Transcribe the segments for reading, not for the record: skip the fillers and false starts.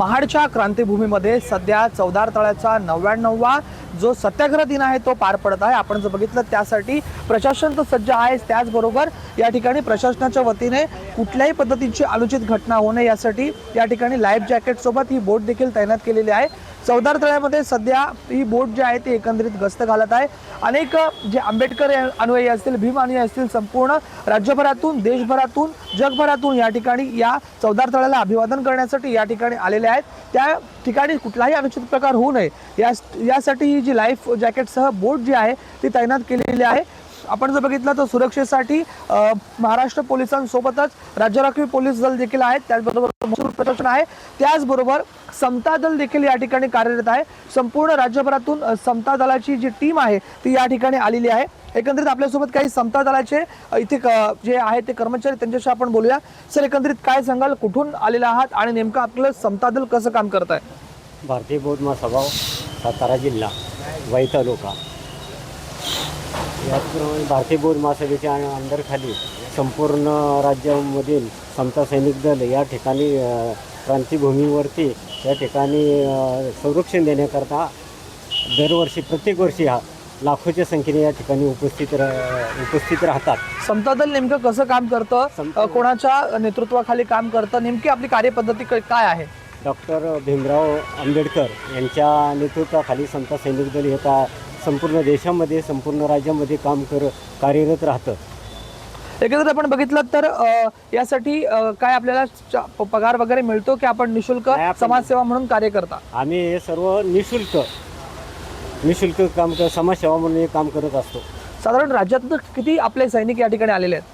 महाडच्या क्रांतीभूमीमध्ये सध्या चौदार तळ्याचा 99वा जो सत्याग्रह दिन आहे तो पार पडत आहे। आपण जर बघितलं त्यासाठी प्रशासन तर सज्ज आहे, त्याचबरोबर या ठिकाणी प्रशासनाच्या वतीने कुठल्याही पद्धतीची अनुचित घटना होऊ नये यासाठी या ठिकाणी लाईफ जॅकेट सोबत ही बोट देखील तैनात केलेली आहे। चौदार तळ्यामध्ये सध्या ही बोट जी आहे ती एकंदरीत गस्त घालत आहे। अनेक जे आंबेडकर अनुयायी असतील, भीम अनुयायी असतील, संपूर्ण राज्यभरातून, देशभरातून, जगभरातून या ठिकाणी या चौदार तळ्याला अभिवादन करण्यासाठी या ठिकाणी आलेले आहेत। त्या ठिकाणी कुठलाही अनुचित प्रकार होऊ नये यासाठी ही जी लाईफ जॅकेटसह बोट जी आहे ती तैनात केलेली आहे। आपण जर बघितलं तर सुरक्षेसाठी महाराष्ट्र पोलिसांसोबतच राज्य राखीव पोलीस दल देखील आहेत, त्याचबरोबर महसूल प्रशासन आहे, त्याचबरोबर समता दल देखील या ठिकाणी कार्यरत आहे। संपूर्ण राज्यभरातून समता दलाची जी टीम आहे ती या ठिकाणी आलेली आहे। एकंदरीत आपल्यासोबत काही समता दलाचे इथे जे आहे ते कर्मचारी, त्यांच्याशी आपण बोलूया। सर, एकंदरीत काय सांगाल, कुठून आलेला आहात आणि नेमकं आपलं समता दल कसं काम करत आहे? भारतीय बौद्ध महासभा सातारा जिल्हा वाई तालुका याचप्रमाणे भारतीय बौद्ध महासभेच्या अंडरखाली संपूर्ण राज्यामधील समता सैनिक दल या ठिकाणी क्रांतीभूमीवरती या ठिकाणी संरक्षण देण्याकरता दरवर्षी प्रत्येक वर्षी लाखोच्या संख्येने या ठिकाणी उपस्थित राहतात। समता दल नेमकं कसं काम करतं, कोणाच्या नेतृत्वाखाली काम करतं, नेमकी आपली कार्यपद्धती काय आहे? डॉक्टर भीमराव आंबेडकर यांच्या नेतृत्वाखाली समता सैनिक दल हे संपूर्ण देशामध्ये, संपूर्ण राज्यामध्ये कार्यरत राहतं। एकंदरीत आपण बघितलं तर यासाठी काय आपल्याला पगार वगैरे मिळतो की आपण निशुल्क समाजसेवा म्हणून कार्य करता? आम्ही हे सर्व निशुल्क काम समाजसेवा म्हणून हे काम करत असतो। साधारण राज्यातून किती आपले सैनिक या ठिकाणी आलेले आहेत?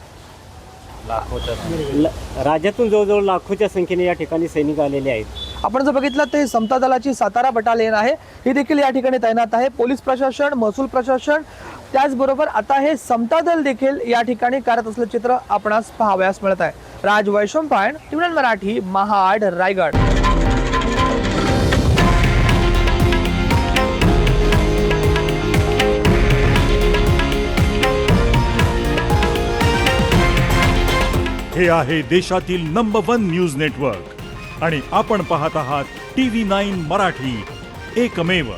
राज्यातून जवळजवळ लाखोच्या संख्येने या ठिकाणी सैनिक आलेले आहेत। आपण जर बघितलं तर समता दलाची सातारा बटालियन आहे, ही देखील या ठिकाणी तैनात आहे। पोलीस प्रशासन, महसूल प्रशासन, त्याचबरोबर आता हे समता दल देखील या ठिकाणी करत असलेले चित्र आपणास पाहावयास मिळत आहे। राज वैशंपायन, टीव्ही मराठी, महाड, रायगड। हे आहे देशातील नंबर 1 न्यूज नेटवर्क आणि आपण पाहत आहात TV9 मराठी, एकमेव।